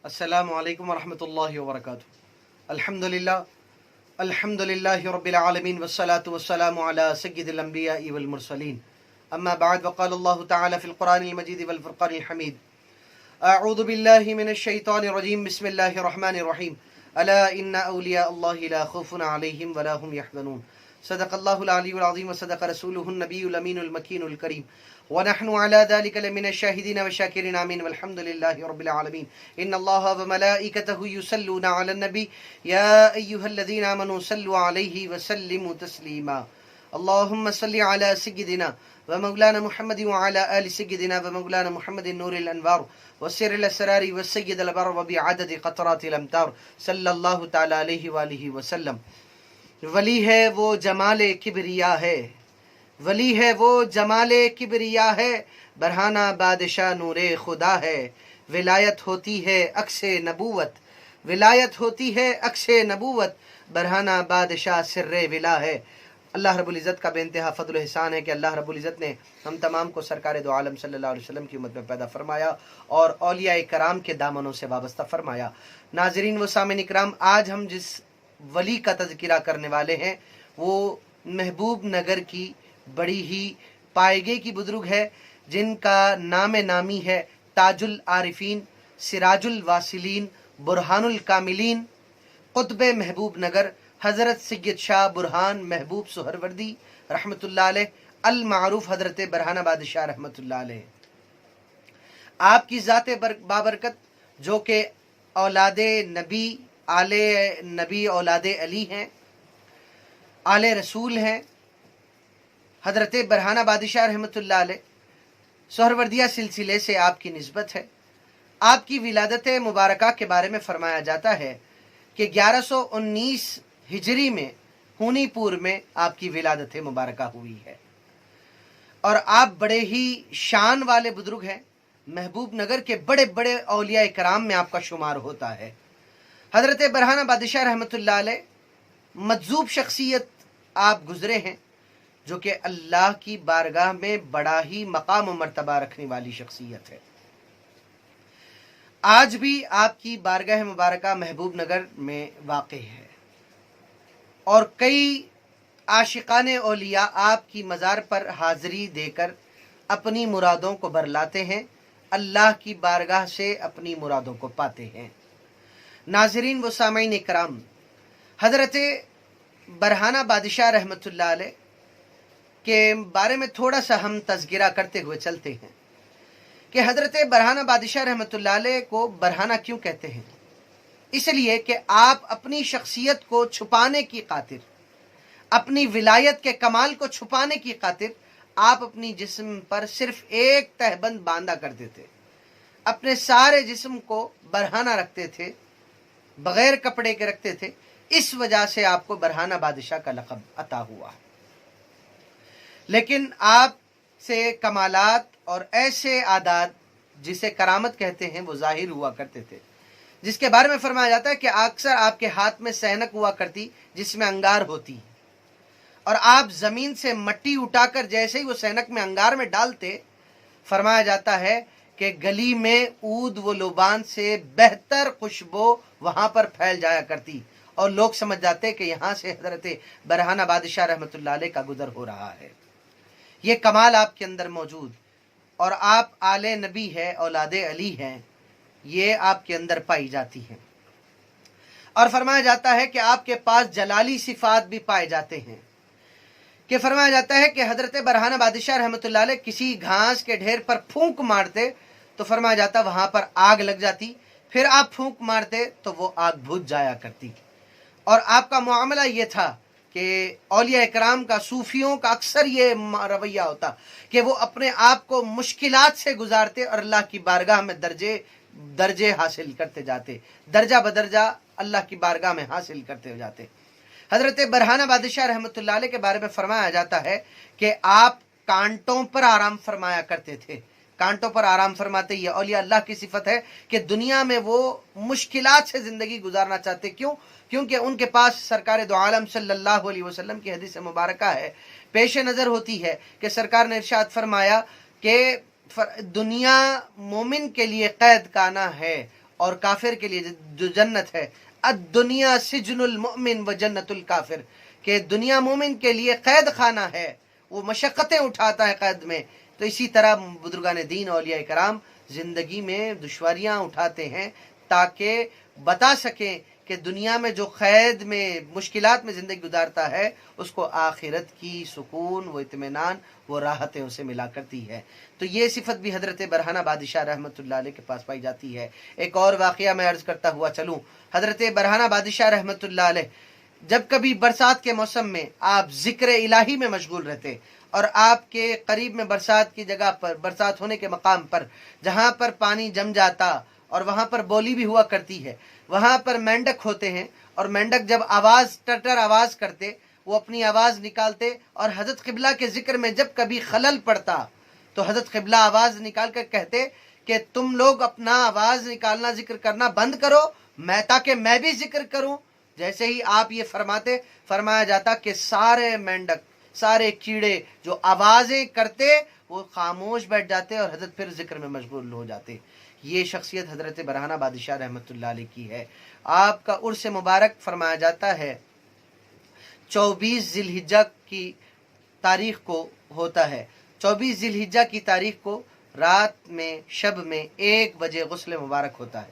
السلام علیکم ورحمۃ اللہ وبرکاتہ۔ الحمدللہ رب العالمین والصلاة والسلام علی سید الانبیاء والمرسلین، اما بعد، وقال اللہ تعالی فی القرآن المجید والفرقان الحمید، اعوذ باللہ من الشیطان الرجیم، بسم اللہ الرحمن الرحیم، الا ان اولیاء اللہ لا خوف علیہم ولا هم یحزنون، صدق اللہ العلی العظیم وصدق رسولہ النبی الامین المکین الکریم، ونحن على ذلك لمن الشاهدين والشاكرين آمين والحمد لله رب العالمين۔ إن الله وملائكته يصلون على النبي يا أيها الذين آمنوا صلوا عليه وسلموا تسليما۔ اللهم صل على سيدنا ومولانا محمد وعلى آل سيدنا ومولانا محمد نور الأنوار وسر الأسرار والسيد الأبرار وبعدد قطرات الأمطار صلى الله تعالى عليه وآله وسلم۔ ولی ہے وہ جمال کبریا ہے، ولی ہے وہ جمال کبریا ہے، برہانہ بادشاہ نور خدا ہے، ولایت ہوتی ہے عکس نبوت، ولایت ہوتی ہے عکس نبوت، برہانہ بادشاہ سر ولا ہے۔ اللہ رب العزت کا بے انتہا فضل و احسان ہے کہ اللہ رب العزت نے ہم تمام کو سرکار دو عالم صلی اللہ علیہ وسلم کی امت میں پیدا فرمایا اور اولیاء کرام کے دامنوں سے وابستہ فرمایا۔ ناظرین و سامعین اکرام، آج ہم جس ولی کا تذکرہ کرنے والے ہیں وہ محبوب نگر کی بڑی ہی پائیگے کی بزرگ ہے، جن کا نام نامی ہے تاج العارفین، سراج الواصلین، برہان الکاملین، قطب محبوب نگر حضرت سید شاہ برہان محبوب سہروردی رحمۃ اللہ علیہ، المعروف حضرت برہانہ بادشاہ رحمۃ اللہ علیہ۔ آپ کی ذات بابرکت جو کہ اولاد نبی، آل نبی، اولاد علی ہیں، آل رسول ہیں، حضرت برہانہ بادشاہ رحمۃ اللہ علیہ سہروردیہ سلسلے سے آپ کی نسبت ہے۔ آپ کی ولادت مبارکہ کے بارے میں فرمایا جاتا ہے کہ 1119 ہجری میں ہونی پور میں آپ کی ولادت مبارکہ ہوئی ہے، اور آپ بڑے ہی شان والے بزرگ ہیں، محبوب نگر کے بڑے بڑے اولیاء کرام میں آپ کا شمار ہوتا ہے۔ حضرت برہانہ بادشاہ رحمۃ اللہ علیہ مجذوب شخصیت آپ گزرے ہیں، جو کہ اللہ کی بارگاہ میں بڑا ہی مقام و مرتبہ رکھنے والی شخصیت ہے۔ آج بھی آپ کی بارگاہ مبارکہ محبوب نگر میں واقع ہے، اور کئی عاشقان اولیاء آپ کی مزار پر حاضری دے کر اپنی مرادوں کو برلاتے ہیں، اللہ کی بارگاہ سے اپنی مرادوں کو پاتے ہیں۔ ناظرین و سامعین کرام، حضرت برہانہ بادشاہ رحمۃ اللہ علیہ کے بارے میں تھوڑا سا ہم تذکرہ کرتے ہوئے چلتے ہیں کہ حضرت برہانہ بادشاہ رحمۃ اللہ علیہ کو برہانہ کیوں کہتے ہیں؟ اس لیے کہ آپ اپنی شخصیت کو چھپانے کی خاطر، اپنی ولایت کے کمال کو چھپانے کی خاطر، آپ اپنی جسم پر صرف ایک تہبند باندھا کرتے تھے، اپنے سارے جسم کو برہانہ رکھتے تھے، بغیر کپڑے کے رکھتے تھے۔ اس وجہ سے آپ کو برہانہ بادشاہ کا لقب عطا ہوا۔ لیکن آپ سے کمالات اور ایسے عادات جسے کرامت کہتے ہیں وہ ظاہر ہوا کرتے تھے، جس کے بارے میں فرمایا جاتا ہے کہ اکثر آپ کے ہاتھ میں سینک ہوا کرتی جس میں انگار ہوتی، اور آپ زمین سے مٹی اٹھا کر جیسے ہی وہ سینک میں انگار میں ڈالتے، فرمایا جاتا ہے کہ گلی میں عود و لبان سے بہتر خوشبو وہاں پر پھیل جایا کرتی، اور لوگ سمجھ جاتے کہ یہاں سے حضرت برہانہ بادشاہ رحمۃ اللہ علیہ کا گزر ہو رہا ہے۔ یہ کمال آپ کے اندر موجود، اور آپ آل نبی ہے، اولاد علی ہیں، یہ آپ کے اندر پائی جاتی ہیں۔ اور فرمایا جاتا ہے کہ آپ کے پاس جلالی صفات بھی پائے جاتے ہیں، کہ فرمایا جاتا ہے کہ حضرت برہانہ بادشاہ رحمۃ اللہ علیہ کسی گھاس کے ڈھیر پر پھونک مارتے تو فرمایا جاتا وہاں پر آگ لگ جاتی، پھر آپ پھونک مارتے تو وہ آگ بجھ جایا کرتی۔ اور آپ کا معاملہ یہ تھا کہ اولیاء کرام کا، صوفیوں کا اکثر یہ رویہ ہوتا کہ وہ اپنے آپ کو مشکلات سے گزارتے اور اللہ کی بارگاہ میں درجے حاصل کرتے جاتے، درجہ بدرجہ اللہ کی بارگاہ میں حاصل کرتے ہو جاتے۔ حضرت برہانہ بادشاہ رحمۃ اللہ علیہ کے بارے میں فرمایا جاتا ہے کہ آپ کانٹوں پر آرام فرمایا کرتے تھے۔ کانٹوں پر آرام فرماتے، یہ اولیاء اللہ کی صفت ہے کہ دنیا میں وہ مشکلات سے زندگی گزارنا چاہتے۔ کیوں؟ کیونکہ ان کے پاس سرکار دو عالم صلی اللہ علیہ وسلم کی حدیث مبارکہ ہے، پیش نظر ہوتی ہے کہ سرکار نے ارشاد فرمایا کہ دنیا مومن کے لیے قید خانہ ہے اور کافر کے لیے جو جنت ہے، الدنیا سجن المؤمن و جنت الکافر، کہ دنیا مومن کے لیے قید خانہ ہے، وہ مشقتیں اٹھاتا ہے قید میں. تو اسی طرح بزرگان دین اولیاء کرام زندگی میں دشواریاں اٹھاتے ہیں تاکہ بتا سکیں کہ دنیا میں جو قید میں مشکلات میں زندگی گزارتا ہے اس کو آخرت کی سکون و اطمینان وہ راحتیں اسے ملا کرتی ہے. تو یہ صفت بھی حضرت برہانہ بادشاہ رحمۃ اللہ علیہ کے پاس پائی جاتی ہے. ایک اور واقعہ میں عرض کرتا ہوا چلوں. حضرت برہانہ بادشاہ رحمۃ اللہ علیہ جب کبھی برسات کے موسم میں آپ ذکر الہی میں مشغول رہتے اور آپ کے قریب میں برسات کی جگہ پر، برسات ہونے کے مقام پر جہاں پر پانی جم جاتا اور وہاں پر بولی بھی ہوا کرتی ہے، وہاں پر مینڈک ہوتے ہیں، اور مینڈک جب آواز ٹر آواز کرتے وہ اپنی آواز نکالتے، اور حضرت قبلہ کے ذکر میں جب کبھی خلل پڑتا تو حضرت قبلہ آواز نکال کر کہتے کہ تم لوگ اپنا آواز نکالنا ذکر کرنا بند کرو تاکہ میں بھی ذکر کروں. جیسے ہی آپ یہ فرماتے، فرمایا جاتا کہ سارے مینڈک، سارے کیڑے جو آوازیں کرتے وہ خاموش بیٹھ جاتے اور حضرت پھر ذکر میں مشغول ہو جاتے. یہ شخصیت حضرت برہانہ بادشاہ رحمۃ اللہ علیہ کی ہے. آپ کا عرس مبارک فرمایا جاتا ہے 24 ذی الحجہ کی تاریخ کو ہوتا ہے. 24 ذی الحجہ کی تاریخ کو رات میں شب میں 1 بجے غسل مبارک ہوتا ہے،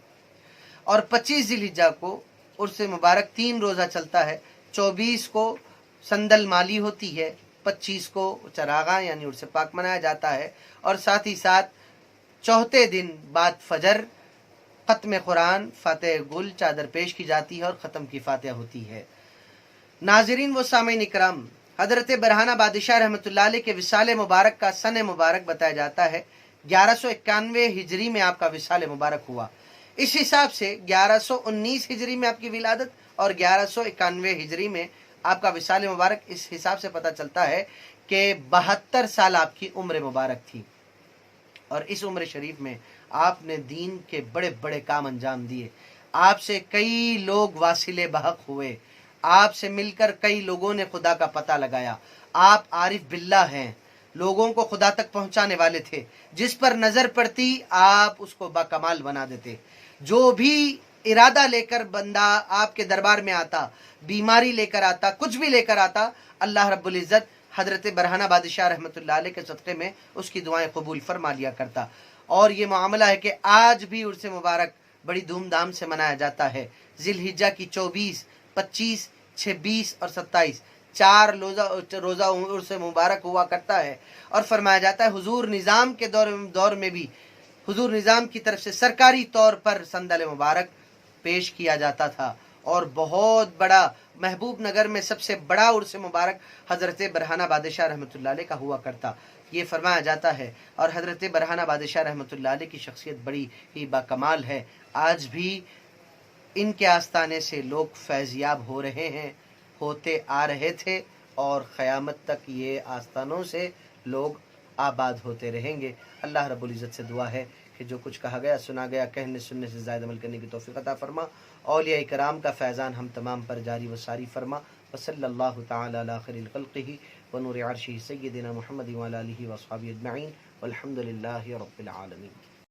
اور 25 ذی الحجہ کو عرس مبارک 3 روزہ چلتا ہے. 24 کو سندل مالی ہوتی ہے، 25 کو چراغاں یعنی عرس پاک منایا جاتا ہے، اور ساتھ ہی ساتھ چوتھے دن بعد فجر ختم قرآن، فاتح گل چادر پیش کی جاتی ہے اور ختم کی فاتحہ ہوتی ہے. ناظرین و سامعین اکرام، حضرت برہانہ بادشاہ رحمۃ اللہ علیہ کے وصال مبارک کا سن مبارک بتایا جاتا ہے 1191 ہجری میں آپ کا وصال مبارک ہوا. اس حساب سے 1119 ہجری میں آپ کی ولادت اور 1191 ہجری میں آپ کا وصال مبارک، اس حساب سے پتہ چلتا ہے کہ 72 سال آپ کی عمر مبارک تھی. اور اس عمر شریف میں آپ نے دین کے بڑے بڑے کام انجام دیے. آپ سے کئی لوگ واصل بحق ہوئے، آپ سے مل کر کئی لوگوں نے خدا کا پتہ لگایا. آپ عارف باللہ ہیں، لوگوں کو خدا تک پہنچانے والے تھے. جس پر نظر پڑتی آپ اس کو باکمال بنا دیتے. جو بھی ارادہ لے کر بندہ آپ کے دربار میں آتا، بیماری لے کر آتا، کچھ بھی لے کر آتا، اللہ رب العزت حضرت برہانہ بادشاہ رحمۃ اللہ علیہ کے صدقے میں اس کی دعائیں قبول فرما لیا کرتا. اور یہ معاملہ ہے کہ آج بھی عرس مبارک بڑی دھوم دھام سے منایا جاتا ہے. ذی الحجہ کی 24، 25، 26 اور 27 4 روزہ عرس مبارک ہوا کرتا ہے. اور فرمایا جاتا ہے حضور نظام کے دور میں بھی حضور نظام کی طرف سے سرکاری طور پر سندل مبارک پیش کیا جاتا تھا. اور بہت بڑا محبوب نگر میں سب سے بڑا عرس مبارک حضرت برہانہ بادشاہ رحمۃ اللہ علیہ کا ہوا کرتا. یہ فرمایا جاتا ہے. اور حضرت برہانہ بادشاہ رحمۃ اللہ علیہ کی شخصیت بڑی ہی باکمال ہے. آج بھی ان کے آستانے سے لوگ فیضیاب ہو رہے ہیں، ہوتے آ رہے تھے، اور قیامت تک یہ آستانوں سے لوگ آباد ہوتے رہیں گے. اللہ رب العزت سے دعا ہے کہ جو کچھ کہا گیا، سنا گیا، کہنے سننے سے زائد عمل کرنے کی توفیق عطا فرما. اولیاء کرام کا فیضان ہم تمام پر جاری و ساری فرما. وصلی اللہ تعالی علی خیر خلقہ ونور عرشہ سیدنا محمد وعلی آلہ واصحابہ اجمعین والحمد للہ رب العالمین.